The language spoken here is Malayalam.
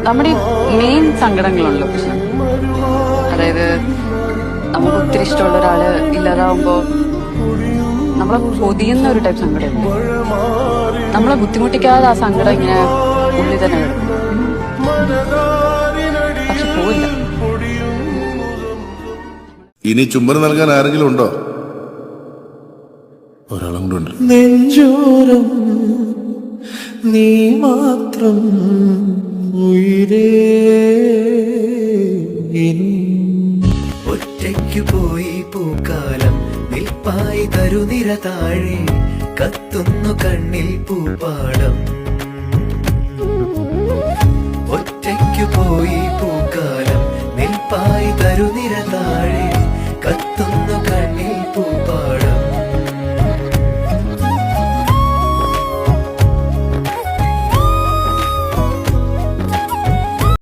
നമ്മുടെ മെയിൻ സങ്കടങ്ങളുണ്ടല്ലോ പ്രശ്നം, അതായത് നമുക്ക് ഒത്തിരി ഇഷ്ടമുള്ള ഒരാള് ഇല്ലാതാവുമ്പോ നമ്മളെ പൊതിയുന്ന ഒരു ടൈപ്പ് സങ്കടമുണ്ട്. നമ്മളെ ബുദ്ധിമുട്ടിക്കാതെ ആ സങ്കടം ഇങ്ങനെ ഉള്ളിൽ തന്നെ കിടക്കും, പക്ഷെ പോയില്ല. ഇനി ചുംബനം നൽകാൻ ആരെങ്കിലും ഉണ്ടോ? ഒരാളും കൂടെ ഉണ്ട്. നെഞ്ചോരം നീ മാത്രം ഉയിരേ. ഒറ്റയ്ക്കു പോയി പൂക്കാലം നിൽപ്പായി തരുനിര താഴെ കത്തുന്നു കണ്ണിൽ പൂപ്പാടം.